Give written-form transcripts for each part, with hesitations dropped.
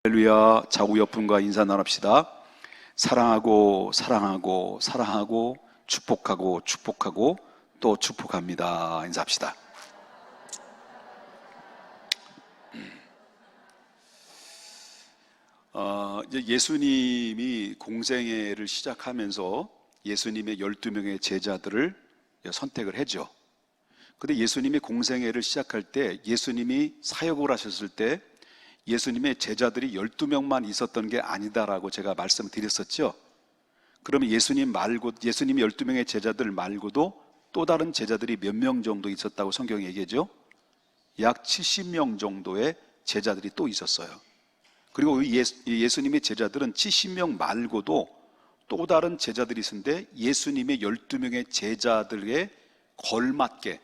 할렐루야. 자구 옆분과 인사 나눕시다. 사랑하고 사랑하고 사랑하고 축복하고 축복하고 또 축복합니다. 인사합시다. 이제 예수님이 공생애를 시작하면서 예수님의 12명의 제자들을 선택을 했죠. 근데 예수님이 공생애를 시작할 때, 예수님이 사역을 하셨을 때 예수님의 제자들이 12명만 있었던 게 아니다라고 제가 말씀드렸었죠. 그러면 예수님이 12명의 제자들 말고도 또 다른 제자들이 몇 명 정도 있었다고 성경이 얘기하죠? 약 70명 정도의 제자들이 또 있었어요. 그리고 예수님의 제자들은 70명 말고도 또 다른 제자들이 있었는데, 예수님의 12명의 제자들에 걸맞게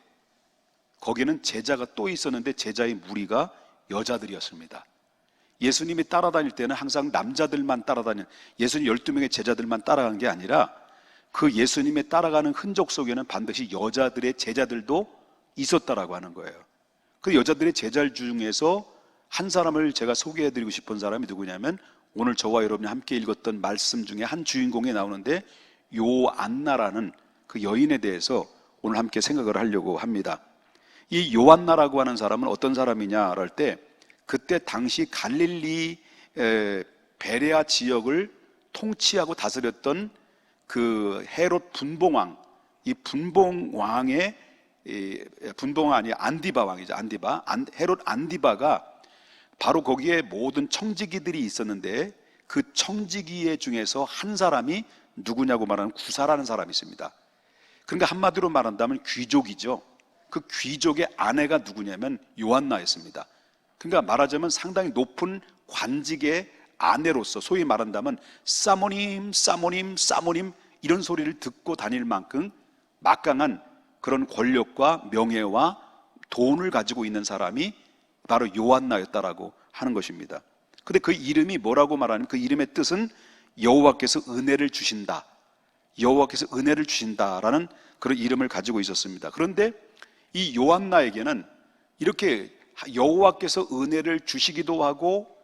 거기는 제자가 또 있었는데 제자의 무리가 여자들이었습니다. 예수님이 따라다닐 때는 항상 남자들만 예수님 12명의 제자들만 따라간 게 아니라 그 예수님의 따라가는 흔적 속에는 반드시 여자들의 제자들도 있었다라고 하는 거예요. 그 여자들의 제자 중에서 한 사람을 제가 소개해드리고 싶은 사람이 누구냐면, 오늘 저와 여러분이 함께 읽었던 말씀 중에 한 주인공이 나오는데, 요안나라는 그 여인에 대해서 오늘 함께 생각을 하려고 합니다. 이 요안나라고 하는 사람은 어떤 사람이냐 할 때, 그때 당시 갈릴리 베레아 지역을 통치하고 다스렸던 그 헤롯 분봉왕, 이 분봉왕의 분봉왕 아니 안디바 왕이죠. 헤롯 안디바가 바로 거기에 모든 청지기들이 있었는데, 그 청지기 중에서 한 사람이 누구냐고 말하면 구사라는 사람이 있습니다. 그러니까 한마디로 말한다면 귀족이죠. 그 귀족의 아내가 누구냐면 요한나였습니다. 그러니까 말하자면 상당히 높은 관직의 아내로서, 소위 말한다면 사모님 이런 소리를 듣고 다닐 만큼 막강한 그런 권력과 명예와 돈을 가지고 있는 사람이 바로 요한나였다라고 하는 것입니다. 근데 그 이름이 뭐라고 말하는, 그 이름의 뜻은 여호와께서 은혜를 주신다, 여호와께서 은혜를 주신다라는 그런 이름을 가지고 있었습니다. 그런데 이 요한나에게는 이렇게 여호와께서 은혜를 주시기도 하고,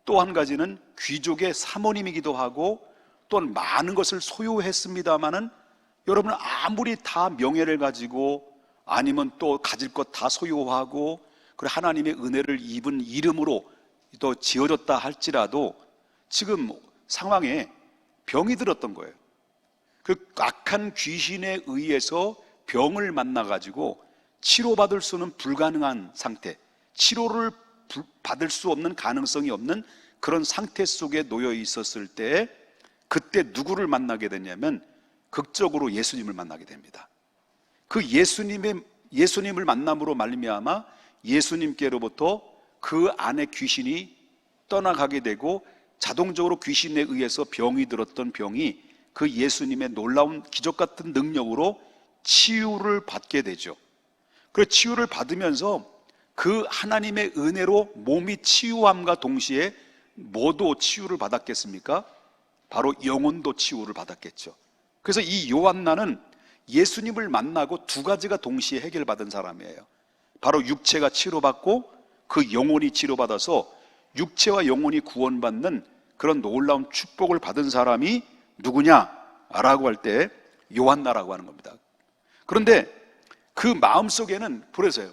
또 한 가지는 귀족의 사모님이기도 하고, 또한 많은 것을 소유했습니다마는, 여러분 아무리 다 명예를 가지고 아니면 또 가질 것 다 소유하고 그리고 하나님의 은혜를 입은 이름으로 또 지어졌다 할지라도 지금 상황에 병이 들었던 거예요. 그 악한 귀신에 의해서 병을 만나가지고 치료받을 수는 불가능한 상태, 치료를 받을 수 없는 가능성이 없는 그런 상태 속에 놓여 있었을 때, 그때 누구를 만나게 되냐면 극적으로 예수님을 만나게 됩니다. 그 예수님을 만남으로 말미암아 예수님께로부터 그 안에 귀신이 떠나가게 되고, 자동적으로 귀신에 의해서 병이 들었던 병이 그 예수님의 놀라운 기적 같은 능력으로 치유를 받게 되죠. 그 치유를 받으면서 그 하나님의 은혜로 몸이 치유함과 동시에 뭐도 치유를 받았겠습니까? 바로 영혼도 치유를 받았겠죠. 그래서 이 요한나는 예수님을 만나고 두 가지가 동시에 해결받은 사람이에요. 바로 육체가 치료받고 그 영혼이 치료받아서 육체와 영혼이 구원받는 그런 놀라운 축복을 받은 사람이 누구냐라고 할 때 요한나라고 하는 겁니다. 그런데 그 마음속에는, 그래서요,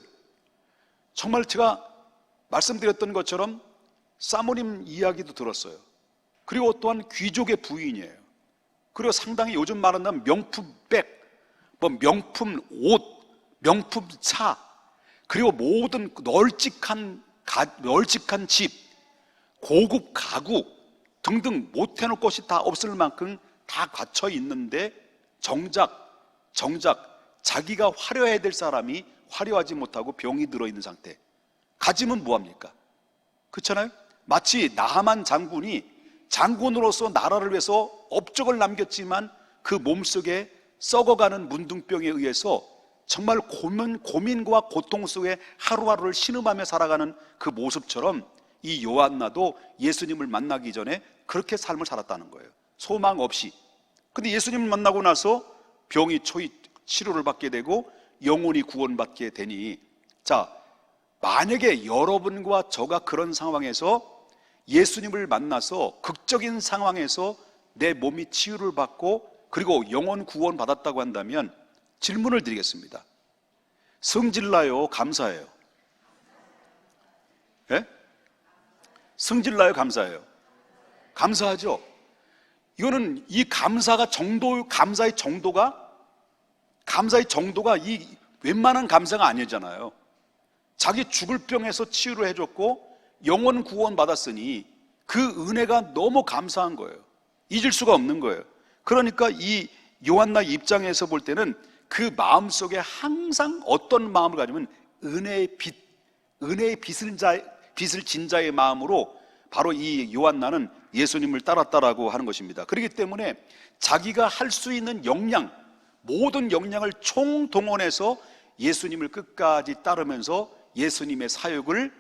정말 제가 말씀드렸던 것처럼 사모님 이야기도 들었어요. 그리고 또한 귀족의 부인이에요. 그리고 상당히 요즘 말한다면 명품 백, 명품 옷, 명품 차, 그리고 모든 널찍한 집, 고급 가구 등등 못 해놓을 것이 다 없을 만큼 다 갖춰 있는데, 정작 자기가 화려해야 될 사람이 화려하지 못하고 병이 들어있는 상태. 가지면 뭐합니까? 그렇잖아요? 마치 나하만 장군이 장군으로서 나라를 위해서 업적을 남겼지만 그 몸속에 썩어가는 문둥병에 의해서 정말 고민과 고통 속에 하루하루를 신음하며 살아가는 그 모습처럼, 이 요한나도 예수님을 만나기 전에 그렇게 삶을 살았다는 거예요. 소망 없이. 근데 예수님을 만나고 나서 병이 치료를 받게 되고 영혼이 구원받게 되니, 자, 만약에 여러분과 저가 그런 상황에서 예수님을 만나서 극적인 상황에서 내 몸이 치유를 받고 그리고 영혼 구원 받았다고 한다면 질문을 드리겠습니다. 승질나요? 감사해요? 예? 승질나요? 감사해요? 감사하죠? 이거는 이 감사의 정도가 이 웬만한 감사가 아니잖아요. 자기 죽을 병에서 치유를 해줬고 영혼 구원 받았으니 그 은혜가 너무 감사한 거예요. 잊을 수가 없는 거예요. 그러니까 이 요한나 입장에서 볼 때는 그 마음속에 항상 어떤 마음을 가지면 은혜의 빛을 진 자의 마음으로 바로 이 요한나는 예수님을 따랐다라고 하는 것입니다. 그렇기 때문에 자기가 할 수 있는 모든 역량을 총동원해서 예수님을 끝까지 따르면서 예수님의 사역을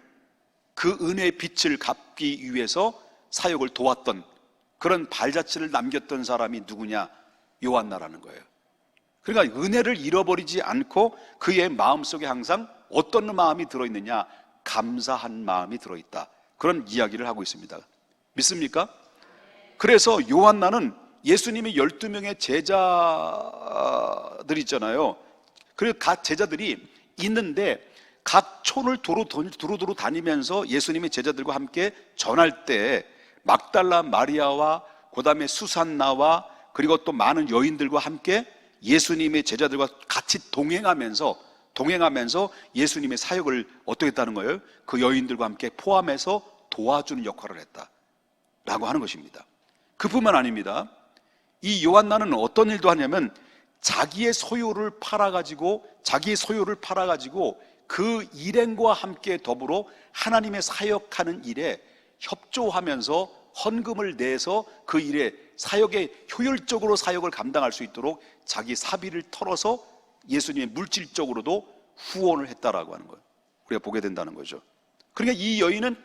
그 은혜의 빛을 갚기 위해서 사역을 도왔던 그런 발자취를 남겼던 사람이 누구냐? 요한나라는 거예요. 그러니까 은혜를 잃어버리지 않고 그의 마음속에 항상 어떤 마음이 들어있느냐? 감사한 마음이 들어있다. 그런 이야기를 하고 있습니다. 믿습니까? 그래서 요한나는 예수님의 12명의 제자들 있잖아요. 그리고 각 제자들이 있는데 각 촌을 두루두루 다니면서 예수님의 제자들과 함께 전할 때 막달라 마리아와 그 다음에 수산나와 그리고 또 많은 여인들과 함께 예수님의 제자들과 같이 동행하면서 예수님의 사역을 어떻게 했다는 거예요? 그 여인들과 함께 포함해서 도와주는 역할을 했다라고 하는 것입니다. 그뿐만 아닙니다. 이 요한나는 어떤 일도 하냐면 자기의 소유를 팔아가지고 그 일행과 함께 더불어 하나님의 사역하는 일에 협조하면서 헌금을 내서 그 일에 사역에 효율적으로 사역을 감당할 수 있도록 자기 사비를 털어서 예수님의 물질적으로도 후원을 했다라고 하는 거예요. 우리가 보게 된다는 거죠. 그러니까 이 여인은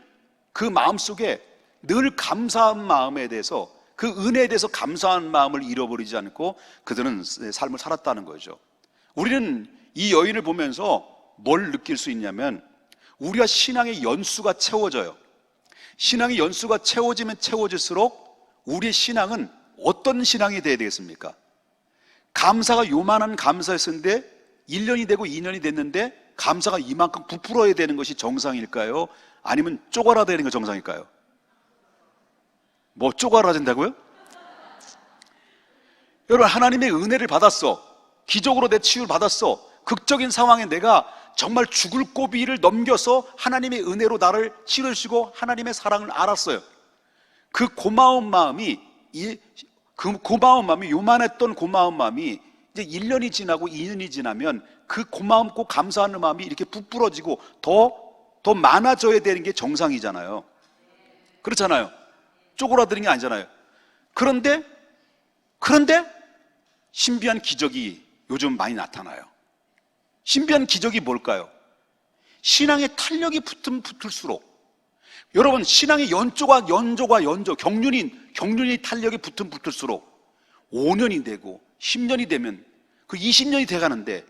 그 마음속에 늘 감사한 마음에 대해서 그 은혜에 대해서 감사한 마음을 잃어버리지 않고 그들은 삶을 살았다는 거죠. 우리는 이 여인을 보면서 뭘 느낄 수 있냐면 우리가 신앙의 연수가 채워져요. 신앙의 연수가 채워지면 채워질수록 우리의 신앙은 어떤 신앙이 돼야 되겠습니까? 감사가 요만한 감사였는데 1년이 되고 2년이 됐는데 감사가 이만큼 부풀어야 되는 것이 정상일까요? 아니면 쪼그라드는 게 정상일까요? 뭐 쪼그라든다고요? 여러분, 하나님의 은혜를 받았어. 기적으로 내 치유를 받았어. 극적인 상황에 내가 정말 죽을 고비를 넘겨서 하나님의 은혜로 나를 치료해주시고 하나님의 사랑을 알았어요. 그 고마운 마음이 요만했던 고마운 마음이 이제 1년이 지나고 2년이 지나면 그 고마움고 감사하는 마음이 이렇게 부풀어지고 더 많아져야 되는 게 정상이잖아요. 그렇잖아요. 쪼그라드는 게 아니잖아요. 그런데 신비한 기적이 요즘 많이 나타나요. 신비한 기적이 뭘까요? 신앙의 탄력이 붙을수록 여러분, 신앙의 경륜이 탄력이 붙을수록 5년이 되고 10년이 되면 그 20년이 돼가는데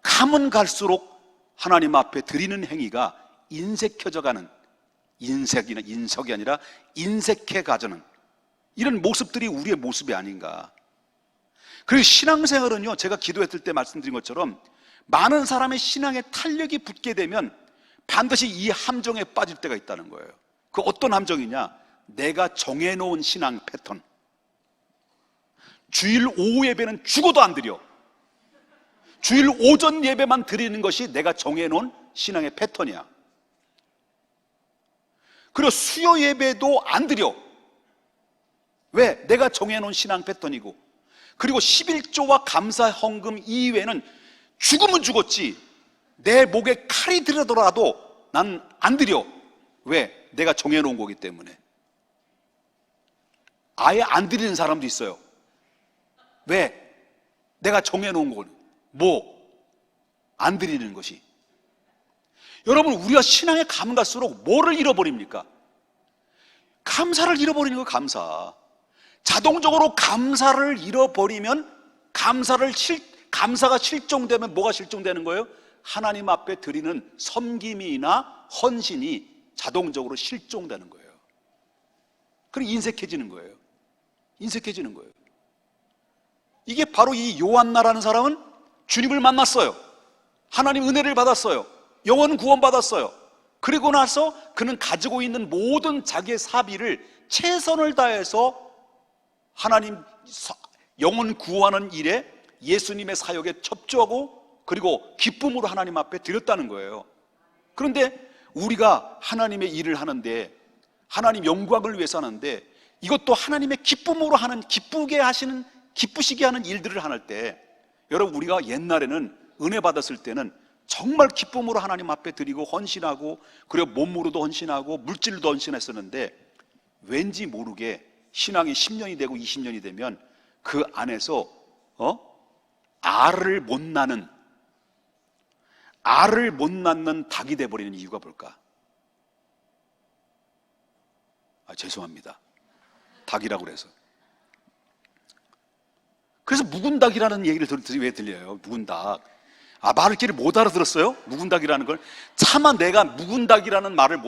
가면 갈수록 하나님 앞에 드리는 행위가 인색해져가는, 인석이 아니라 인색해가자는 이런 모습들이 우리의 모습이 아닌가. 그리고 신앙생활은요, 제가 기도했을 때 말씀드린 것처럼 많은 사람의 신앙에 탄력이 붙게 되면 반드시 이 함정에 빠질 때가 있다는 거예요. 그 어떤 함정이냐? 내가 정해놓은 신앙 패턴. 주일 오후 예배는 죽어도 안 드려. 주일 오전 예배만 드리는 것이 내가 정해놓은 신앙의 패턴이야. 그리고 수요 예배도 안 드려. 왜? 내가 정해놓은 신앙 패턴이고. 그리고 11조와 감사 헌금 이외에는 죽으면 죽었지 내 목에 칼이 들어더라도 난 안 드려. 왜? 내가 정해놓은 거기 때문에. 아예 안 드리는 사람도 있어요. 왜? 내가 정해놓은 거. 안 드리는 것이. 여러분, 우리가 신앙에 가면 갈수록 뭐를 잃어버립니까? 감사를 잃어버리는 거. 감사. 자동적으로 감사를 잃어버리면 감사가 실종되면 뭐가 실종되는 거예요? 하나님 앞에 드리는 섬김이나 헌신이 자동적으로 실종되는 거예요. 그럼 인색해지는 거예요. 인색해지는 거예요. 이게 바로 이 요한나라는 사람은 주님을 만났어요. 하나님 은혜를 받았어요. 영혼 구원 받았어요. 그리고 나서 그는 가지고 있는 모든 자기의 사비를 최선을 다해서 하나님 영혼 구하는 일에 예수님의 사역에 협조하고 그리고 기쁨으로 하나님 앞에 드렸다는 거예요. 그런데 우리가 하나님의 일을 하는데, 하나님 영광을 위해서 하는데, 이것도 하나님의 기쁨으로 하는, 기쁘시게 하는 일들을 할 때, 여러분, 우리가 옛날에는 은혜 받았을 때는 정말 기쁨으로 하나님 앞에 드리고 헌신하고, 그리고 몸으로도 헌신하고 물질로도 헌신했었는데, 왠지 모르게 신앙이 10년이 되고 20년이 되면 그 안에서 알을 못 낳는 닭이 돼버리는 이유가 뭘까? 죄송합니다. 닭이라고 그래서. 그래서 묵은 닭이라는 얘기를 왜 들려요? 묵은 닭. 말을 길을 못 알아들었어요? 묵은 닭이라는 걸. 차마 내가 묵은 닭이라는 말을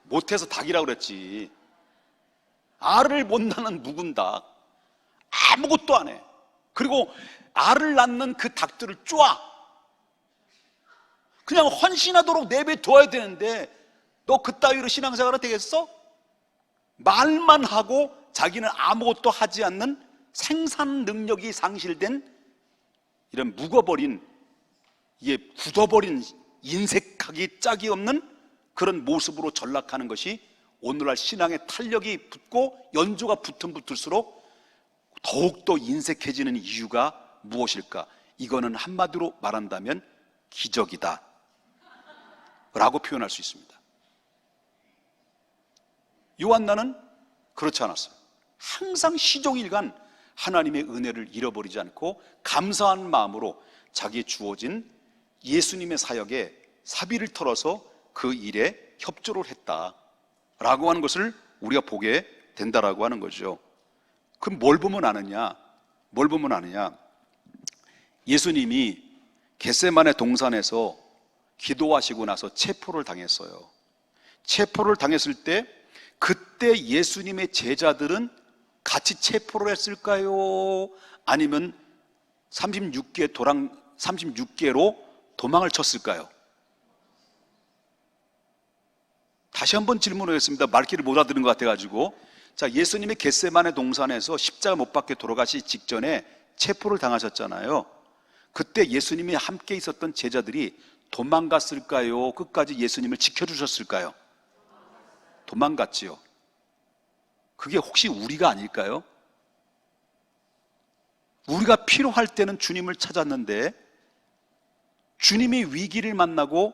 못해서 닭이라고 그랬지. 알을 못 낳는 묵은 닭. 아무것도 안 해. 그리고 알을 낳는 그 닭들을 쪼아. 그냥 헌신하도록 내버려둬야 되는데, 너 그따위로 신앙생활은 되겠어? 말만 하고 자기는 아무것도 하지 않는 생산 능력이 상실된 이런 묵어버린, 이게 굳어버린, 인색하기 짝이 없는 그런 모습으로 전락하는 것이 오늘날 신앙의 탄력이 붙고 연조가 붙을수록 더욱더 인색해지는 이유가 무엇일까? 이거는 한마디로 말한다면 기적이다 라고 표현할 수 있습니다. 요한나는 그렇지 않았어요. 항상 시종일관 하나님의 은혜를 잃어버리지 않고 감사한 마음으로 자기의 주어진 예수님의 사역에 사비를 털어서 그 일에 협조를 했다라고 하는 것을 우리가 보게 된다라고 하는 거죠. 그럼 뭘 보면 아느냐? 예수님이 겟세마네 동산에서 기도하시고 나서 체포를 당했어요. 체포를 당했을 때 그때 예수님의 제자들은 같이 체포를 했을까요? 아니면 36개로 도망을 쳤을까요? 다시 한번 질문하겠습니다. 말귀를 못 알아들은 것 같아가지고. 자, 예수님이 겟세마네 동산에서 십자가 못 박혀 돌아가시 직전에 체포를 당하셨잖아요. 그때 예수님이 함께 있었던 제자들이 도망갔을까요? 끝까지 예수님을 지켜주셨을까요? 도망갔지요. 그게 혹시 우리가 아닐까요? 우리가 필요할 때는 주님을 찾았는데 주님이 위기를 만나고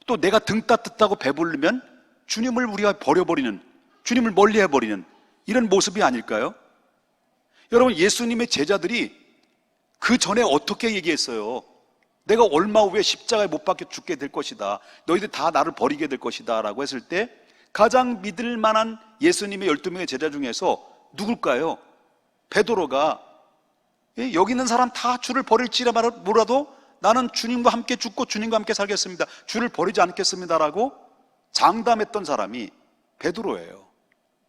또 내가 등 따뜻하고 배부르면 주님을 우리가 버려버리는, 주님을 멀리해버리는 이런 모습이 아닐까요? 여러분, 예수님의 제자들이 그 전에 어떻게 얘기했어요? 내가 얼마 후에 십자가에 못 박혀 죽게 될 것이다, 너희들 다 나를 버리게 될 것이다 라고 했을 때 가장 믿을 만한 예수님의 12명의 제자 중에서 누굴까요? 베드로가 여기 있는 사람 다 주를 버릴지라 몰라도 나는 주님과 함께 죽고 주님과 함께 살겠습니다, 주를 버리지 않겠습니다라고 장담했던 사람이 베드로예요.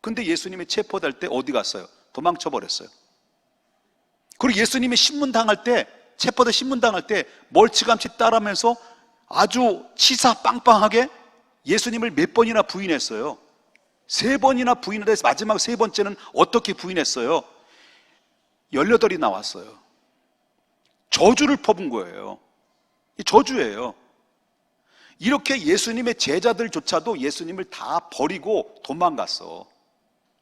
근데 예수님이 체포될 때 어디 갔어요? 도망쳐 버렸어요. 그리고 예수님이 신문당할 때, 체포돼 신문당할 때 멀찌감치 따라면서 아주 치사 빵빵하게 예수님을 몇 번이나 부인했어요. 3번이나 부인을 해서 마지막 3번째는 어떻게 부인했어요? 18이 나왔어요. 저주를 퍼본 거예요. 이 저주예요. 이렇게 예수님의 제자들조차도 예수님을 다 버리고 도망갔어.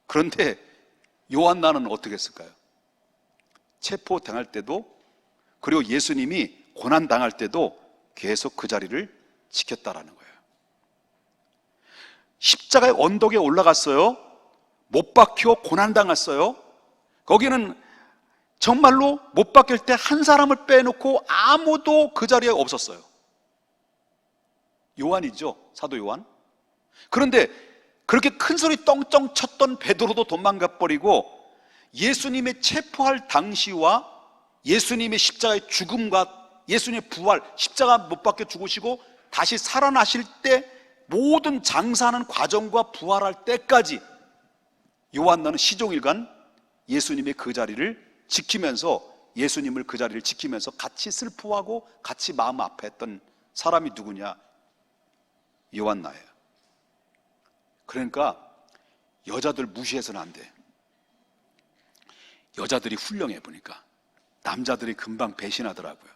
그런데 요한나는 어떻게 했을까요? 체포당할 때도, 그리고 예수님이 고난당할 때도 계속 그 자리를 지켰다라는 거예요. 십자가의 언덕에 올라갔어요. 못 박혀 고난당했어요. 거기는 정말로 못 박힐 때 한 사람을 빼놓고 아무도 그 자리에 없었어요. 요한이죠, 사도 요한. 그런데 그렇게 큰 소리 떵떵 쳤던 베드로도 도망가 버리고 예수님의 체포할 당시와 예수님의 십자가의 죽음과 예수님의 부활, 십자가 못 박혀 죽으시고 다시 살아나실 때 모든 장사하는 과정과 부활할 때까지 요한나는 시종일관 예수님의 그 자리를 지키면서, 예수님을 그 자리를 지키면서 같이 슬퍼하고 같이 마음 아파했던 사람이 누구냐? 요한나예요. 그러니까 여자들 무시해서는 안 돼. 여자들이 훌륭해 보니까 남자들이 금방 배신하더라고요.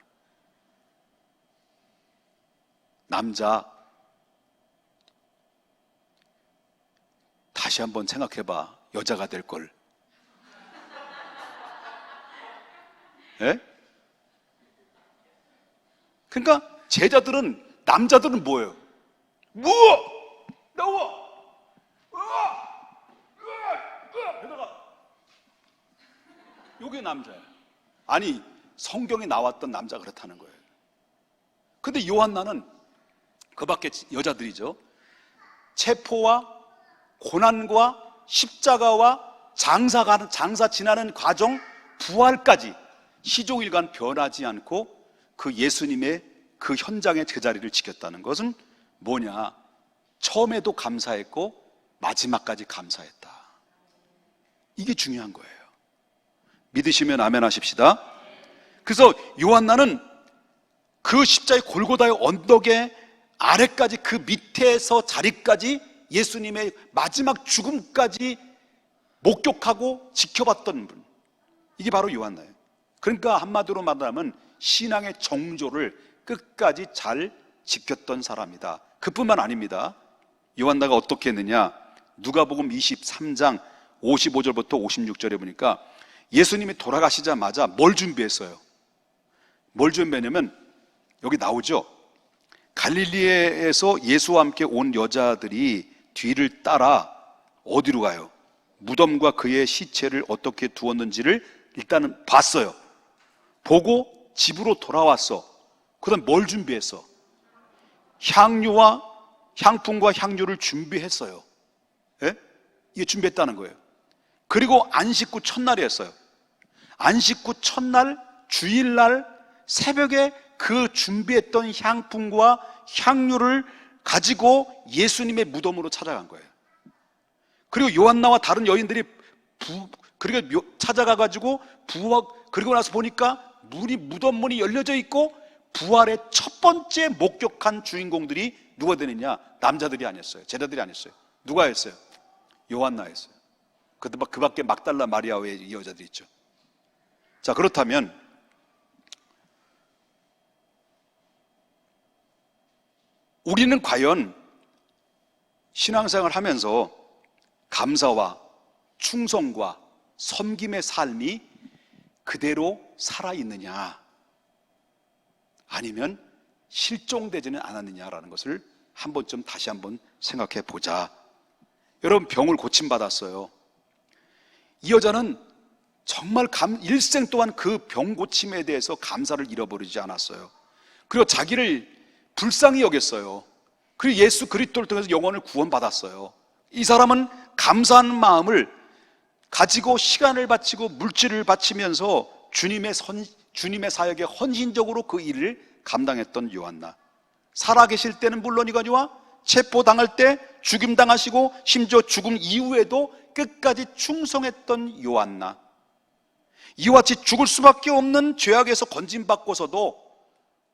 남자, 다시 한번 생각해봐. 여자가 될 걸. 예? 그러니까 제자들은, 남자들은 뭐예요? 뭐? 나와! 이러다가 요게 남자예요. 아니, 성경에 나왔던 남자가 그렇다는 거예요. 근데 요한나는 그 밖에 여자들이죠. 체포와 고난과 십자가와 장사 지나는 과정, 부활까지 시종일관 변하지 않고 그 예수님의 그 현장의 제자리를 지켰다는 것은 뭐냐? 처음에도 감사했고 마지막까지 감사했다. 이게 중요한 거예요. 믿으시면 아멘 하십시다. 그래서 요한나는 그 십자가의 골고다의 언덕의 아래까지, 그 밑에서 자리까지 예수님의 마지막 죽음까지 목격하고 지켜봤던 분, 이게 바로 요한나예요. 그러니까 한마디로 말하면 신앙의 정조를 끝까지 잘 지켰던 사람이다. 그뿐만 아닙니다. 요한나가 어떻게 했느냐? 누가복음 23장 55절부터 56절에 보니까 예수님이 돌아가시자마자 뭘 준비했어요? 뭘 준비했냐면 여기 나오죠. 갈릴리에에서 예수와 함께 온 여자들이 뒤를 따라 어디로 가요? 무덤과 그의 시체를 어떻게 두었는지를 일단은 봤어요. 보고 집으로 돌아왔어. 그 다음 뭘 준비했어? 향품과 향유를 준비했어요. 예? 이게 준비했다는 거예요. 그리고 안식 후 첫날이었어요. 안식 후 첫날, 주일날 새벽에 그 준비했던 향품과 향유를 가지고 예수님의 무덤으로 찾아간 거예요. 그리고 요한나와 다른 여인들이 그리고 찾아가가지고 그리고 나서 보니까 무덤 문이 열려져 있고, 부활의 첫 번째 목격한 주인공들이 누가 되느냐? 남자들이 아니었어요. 제자들이 아니었어요. 누가 했어요? 요한나였어요. 그 밖에 막달라 마리아 외에 이 여자들이 있죠. 자, 그렇다면 우리는 과연 신앙생활을 하면서 감사와 충성과 섬김의 삶이 그대로 살아있느냐, 아니면 실종되지는 않았느냐라는 것을 한 번쯤 다시 한번 생각해 보자. 여러분, 병을 고침받았어요. 이 여자는 정말 일생 동안 그 병 고침에 대해서 감사를 잃어버리지 않았어요. 그리고 자기를 불쌍히 여겼어요. 그리고 예수 그리스도를 통해서 영혼을 구원받았어요. 이 사람은 감사하는 마음을 가지고 시간을 바치고 물질을 바치면서 주님의 사역에 헌신적으로 그 일을 감당했던 요한나. 살아계실 때는 물론이거니와 체포당할 때, 죽임당하시고 심지어 죽음 이후에도 끝까지 충성했던 요한나. 이와 같이 죽을 수밖에 없는 죄악에서 건진받고서도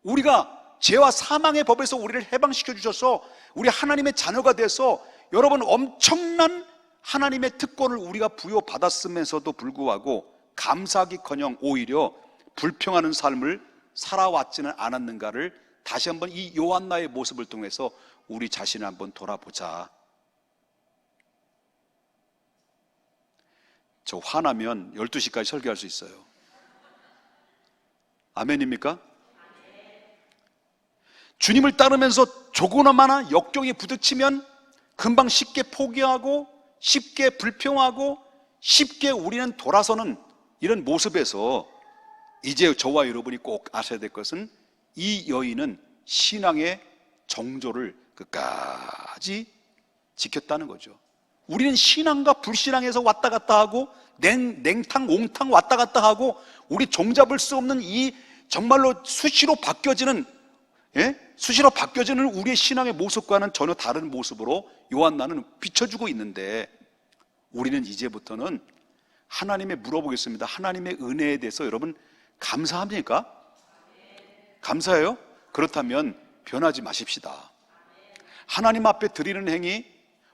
우리가 죄와 사망의 법에서 우리를 해방시켜 주셔서 우리 하나님의 자녀가 돼서, 여러분, 엄청난 하나님의 특권을 우리가 부여받았으면서도 불구하고 감사하기커녕 오히려 불평하는 삶을 살아왔지는 않았는가를 다시 한번 이 요한나의 모습을 통해서 우리 자신을 한번 돌아보자. 저 화나면 12시까지 설교할 수 있어요. 아멘입니까? 주님을 따르면서 조그마한 역경에 부딪히면 금방 쉽게 포기하고 쉽게 불평하고 쉽게 우리는 돌아서는 이런 모습에서 이제 저와 여러분이 꼭 아셔야 될 것은, 이 여인은 신앙의 정조를 끝까지 지켰다는 거죠. 우리는 신앙과 불신앙에서 왔다 갔다 하고 냉탕 옹탕 왔다 갔다 하고, 우리 종잡을 수 없는 이 정말로 수시로 바뀌어지는 우리의 신앙의 모습과는 전혀 다른 모습으로 요한나는 비춰주고 있는데, 우리는 이제부터는 하나님의 물어보겠습니다. 하나님의 은혜에 대해서 여러분 감사합니까? 감사해요? 그렇다면 변하지 마십시다. 하나님 앞에 드리는 행위,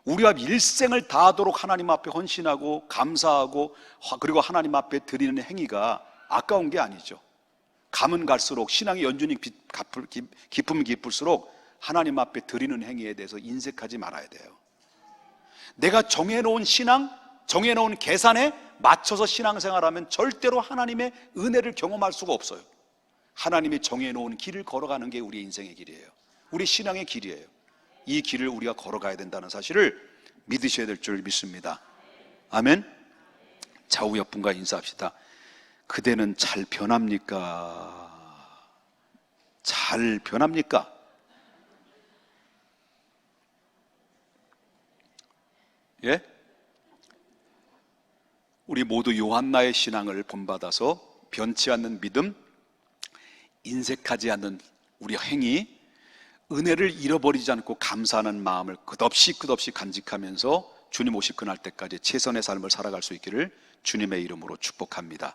우리가 일생을 다하도록 하나님 앞에 헌신하고 감사하고 그리고 하나님 앞에 드리는 행위가 아까운 게 아니죠. 가면 갈수록 신앙의 연륜이 깊으면 깊을수록 하나님 앞에 드리는 행위에 대해서 인색하지 말아야 돼요. 내가 정해놓은 신앙, 정해놓은 계산에 맞춰서 신앙생활하면 절대로 하나님의 은혜를 경험할 수가 없어요. 하나님이 정해놓은 길을 걸어가는 게 우리 인생의 길이에요. 우리 신앙의 길이에요. 이 길을 우리가 걸어가야 된다는 사실을 믿으셔야 될 줄 믿습니다. 아멘. 좌우 옆분과 인사합시다. 그대는 잘 변합니까? 잘 변합니까? 예? 우리 모두 요한나의 신앙을 본받아서 변치 않는 믿음, 인색하지 않는 우리 행위, 은혜를 잃어버리지 않고 감사하는 마음을 끝없이 간직하면서 주님 오실 그날 때까지 최선의 삶을 살아갈 수 있기를 주님의 이름으로 축복합니다.